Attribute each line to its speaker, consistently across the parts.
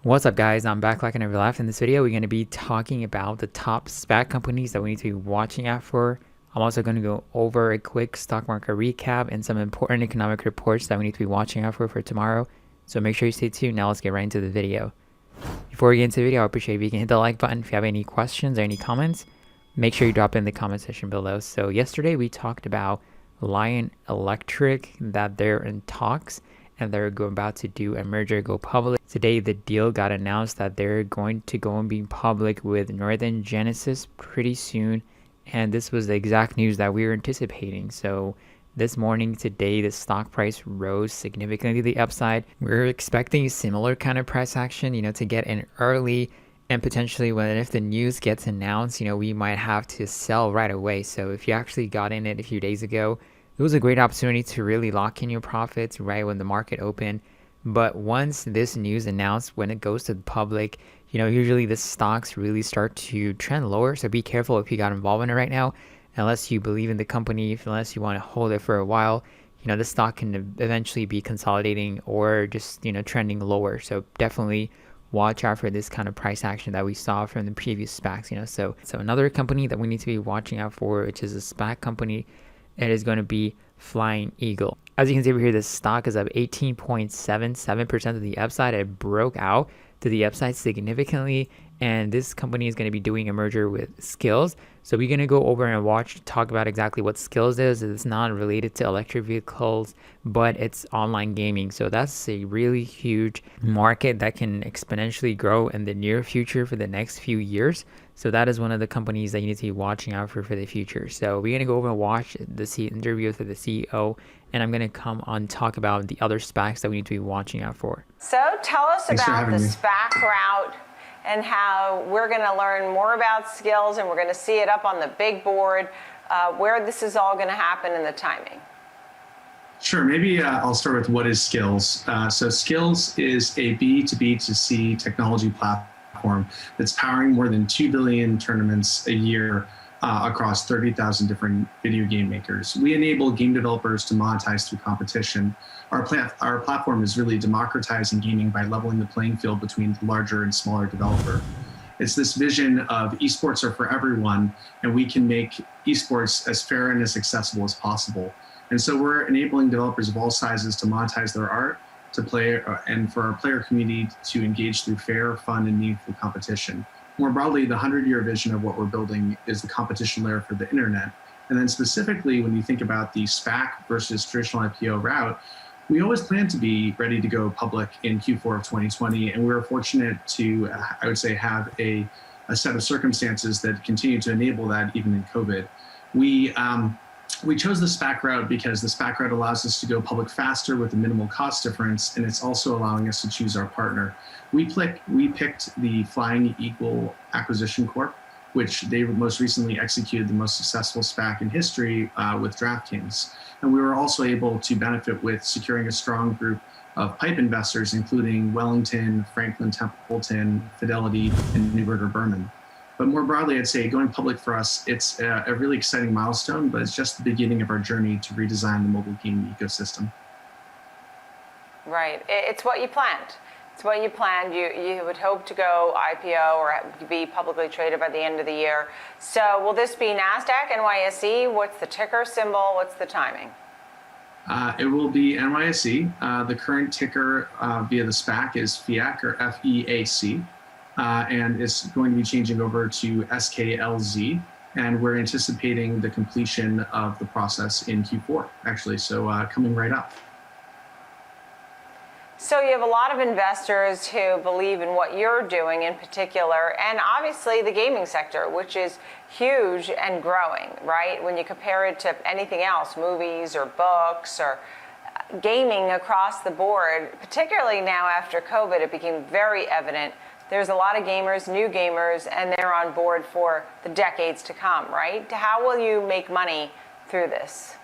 Speaker 1: What's up guys, I'm back like I never left. In this video, we're going to be talking about the top SPAC companies that we need to be watching out for. I'm also going to go over a quick stock market recap and some important economic reports that we need to be watching out for tomorrow. So make sure you stay tuned. Now let's get right into the video. Before we get into the video, I appreciate if you can hit the like button. If you have any questions or any comments, make sure you drop in the comment section below. So yesterday we talked about Lion Electric, that they're in talks and they're about to do a merger, go public. Today the deal got announced that they're going to go and be public with Northern Genesis pretty soon, and this was the exact news that we were anticipating. So this morning, today, the stock price rose significantly to the upside. We're expecting a similar kind of price action, to get in early, and potentially if the news gets announced, we might have to sell right away. So if you actually got in it a few days ago, it was a great opportunity to really lock in your profits right when the market opened. But once this news announced, when it goes to the public, usually the stocks really start to trend lower. So be careful if you got involved in it right now, unless you believe in the company, unless you want to hold it for a while. The stock can eventually be consolidating or just, trending lower. So definitely watch out for this kind of price action that we saw from the previous SPACs, So another company that we need to be watching out for, which is a SPAC company, it is going to be Flying Eagle. As you can see over here, this stock is up 18.77% of the upside. It broke out to the upside significantly, and this company is going to be doing a merger with Skills. So we're going to go over and talk about exactly what Skills is. It's not related to electric vehicles, but it's online gaming. So that's a really huge market that can exponentially grow in the near future for the next few years. So that is one of the companies that you need to be watching out for the future. So we're going to go over and watch the interview with the CEO, and I'm going to come on talk about the other SPACs that we need to be watching out for.
Speaker 2: So tell us about the SPAC route and how we're going to learn more about Skills, and we're going to see it up on the big board, where this is all going to happen and the timing.
Speaker 3: Sure. Maybe I'll start with what is Skills. So Skills is a B2B2C technology platform that's powering more than 2 billion tournaments a year across 30,000 different video game makers. We enable game developers to monetize through competition. Our platform is really democratizing gaming by leveling the playing field between the larger and smaller developer. It's this vision of esports are for everyone, and we can make esports as fair and as accessible as possible. And so we're enabling developers of all sizes to monetize their art, to play, and for our player community to engage through fair, fun, and meaningful competition. More broadly, the 100-year vision of what we're building is the competition layer for the internet. And then specifically, when you think about the SPAC versus traditional IPO route, we always planned to be ready to go public in Q4 of 2020. And we were fortunate to, I would say, have a set of circumstances that continue to enable that even in COVID. We chose the SPAC route because the SPAC route allows us to go public faster with a minimal cost difference, and it's also allowing us to choose our partner. We picked the Flying Eagle Acquisition Corp, which they most recently executed the most successful SPAC in history with DraftKings. And we were also able to benefit with securing a strong group of PIPE investors, including Wellington, Franklin Templeton, Fidelity, and Neuberger Berman. But more broadly, I'd say going public for us, it's a really exciting milestone, but it's just the beginning of our journey to redesign the mobile gaming ecosystem.
Speaker 2: Right. It's what you planned. It's what you planned. You would hope to go IPO or be publicly traded by the end of the year. So will this be NASDAQ, NYSE? What's the ticker symbol? What's the timing?
Speaker 3: It will be NYSE. The current ticker via the SPAC is FEAC, or FEAC. And it's going to be changing over to SKLZ, and we're anticipating the completion of the process in Q4, actually, so coming right up.
Speaker 2: So you have a lot of investors who believe in what you're doing in particular, and obviously the gaming sector, which is huge and growing, right? When you compare it to anything else, movies or books or gaming across the board, particularly now after COVID, it became very evident. There's a lot of gamers, new gamers, and they're on board for the decades to come, right? How will you make money through this?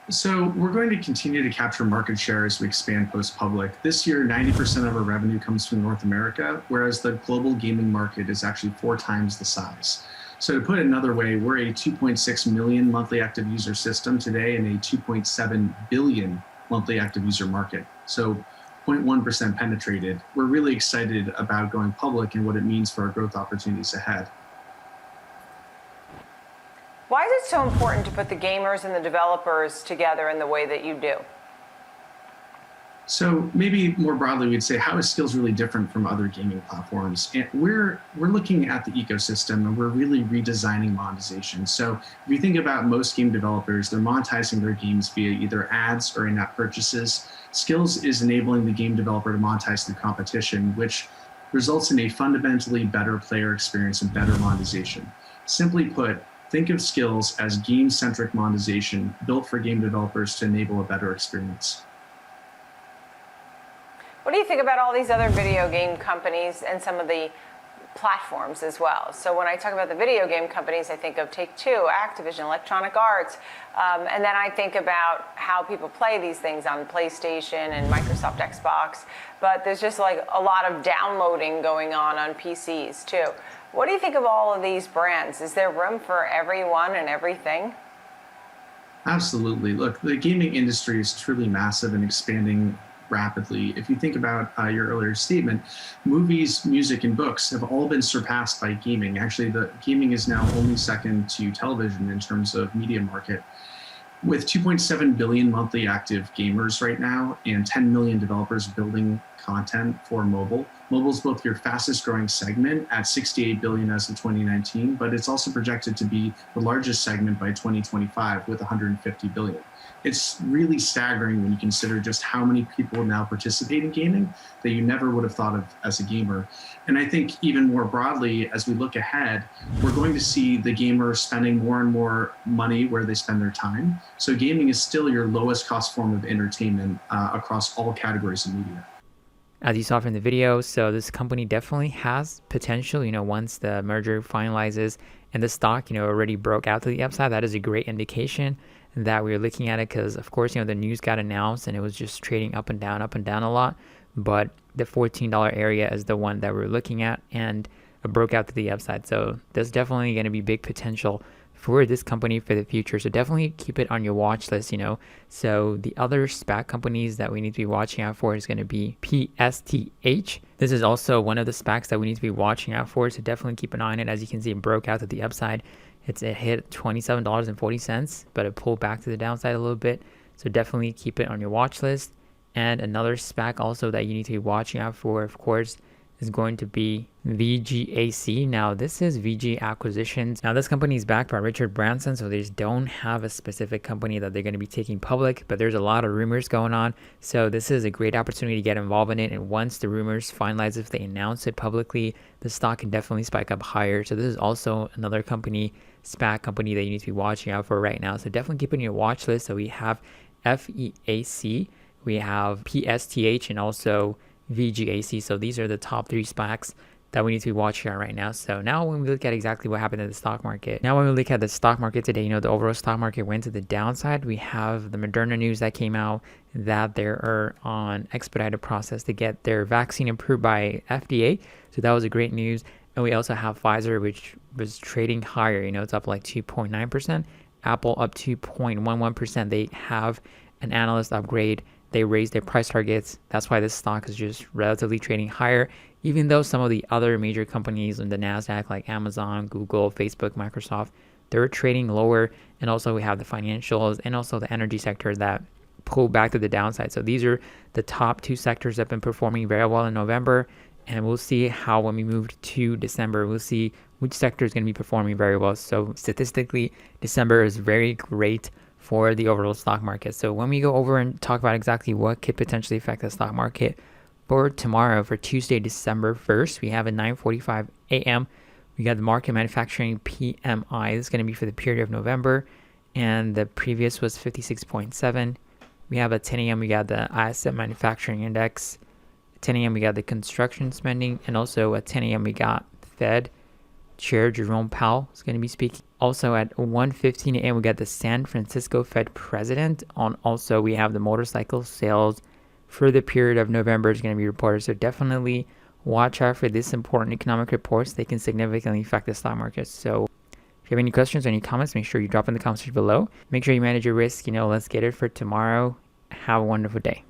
Speaker 3: So we're going to continue to capture market share as we expand post-public. This year, 90% of our revenue comes from North America, whereas the global gaming market is actually 4 times the size. So to put it another way, we're a 2.6 million monthly active user system today and a 2.7 billion monthly active user market. So 0.1% penetrated. We're really excited about going public and what it means for our growth opportunities ahead.
Speaker 2: Why is it so important to put the gamers and the developers together in the way that you do?
Speaker 3: So maybe more broadly, we'd say, how is Skills really different from other gaming platforms? And we're looking at the ecosystem, and we're really redesigning monetization. So if you think about most game developers, they're monetizing their games via either ads or in-app purchases. Skills is enabling the game developer to monetize through competition, which results in a fundamentally better player experience and better monetization. Simply put, think of Skills as game-centric monetization built for game developers to enable a better experience.
Speaker 2: What do you think about all these other video game companies and some of the platforms as well? So when I talk about the video game companies, I think of Take-Two, Activision, Electronic Arts, and then I think about how people play these things on PlayStation and Microsoft Xbox, but there's just like a lot of downloading going on PCs too. What do you think of all of these brands? Is there room for everyone and everything?
Speaker 3: Absolutely. Look, the gaming industry is truly massive and expanding rapidly. If you think about your earlier statement, movies, music, and books have all been surpassed by gaming. Actually, the gaming is now only second to television in terms of media market. With 2.7 billion monthly active gamers right now and 10 million developers building content for mobile, mobile's both your fastest growing segment at 68 billion as of 2019, but it's also projected to be the largest segment by 2025 with 150 billion. It's really staggering when you consider just how many people now participate in gaming that you never would have thought of as a gamer. And I think even more broadly, as we look ahead, we're going to see the gamer spending more and more money where they spend their time. So gaming is still your lowest cost form of entertainment across all categories of media.
Speaker 1: As you saw from the video, so this company definitely has potential, once the merger finalizes and the stock, already broke out to the upside. That is a great indication that we were looking at it because, of course, the news got announced and it was just trading up and down a lot. But the $14 area is the one that we're looking at, and it broke out to the upside. So there's definitely going to be big potential for this company for the future. So definitely keep it on your watch list, So the other SPAC companies that we need to be watching out for is going to be Psth. This is also one of the SPACs that we need to be watching out for. So definitely keep an eye on it. As you can see, it broke out to the upside. It hit $27.40, but it pulled back to the downside a little bit. So definitely keep it on your watch list. And another SPAC also that you need to be watching out for, of course, is going to be Vgac. Now, this is VG Acquisitions. Now, this company is backed by Richard Branson, so they don't have a specific company that they're going to be taking public, but there's a lot of rumors going on. So this is a great opportunity to get involved in it. And once the rumors finalize, if they announce it publicly, the stock can definitely spike up higher. So this is also another company, SPAC company, that you need to be watching out for right now. So definitely keep it on your watch list. So we have FEAC, we have Psth, and also Vgac. So these are the top 3 SPACs that we need to be watching out right now. So now when we look at exactly what happened in the stock market, now when we look at the stock market today, the overall stock market went to the downside. We have the Moderna news that came out that they are on expedited process to get their vaccine approved by FDA. So that was a great news. And we also have Pfizer, which was trading higher. It's up like 2.9%. Apple up 2.11%. They have an analyst upgrade. They raised their price targets. That's why this stock is just relatively trading higher, even though some of the other major companies in the NASDAQ like Amazon, Google, Facebook, Microsoft, they're trading lower. And also we have the financials and also the energy sector that pulled back to the downside. So these are the top 2 sectors that have been performing very well in November. And we'll see how when we move to December, we'll see which sector is going to be performing very well. So statistically, December is very great for the overall stock market. So when we go over and talk about exactly what could potentially affect the stock market for tomorrow, for Tuesday, December 1st, we have at 9:45 a.m. We got the market manufacturing PMI. This is going to be for the period of November, and the previous was 56.7. We have at 10 a.m. we got the ISM manufacturing index. At 10 a.m. we got the construction spending, and also at 10 a.m. we got Fed Chair Jerome Powell is going to be speaking. Also at 1:15 a.m. we got the San Francisco Fed President on. Also we have the motorcycle sales for the period of November is going to be reported. So definitely watch out for this important economic reports. They can significantly affect the stock market. So if you have any questions or any comments, make sure you drop in the comments below. Make sure you manage your risk. Let's get it for tomorrow. Have a wonderful day.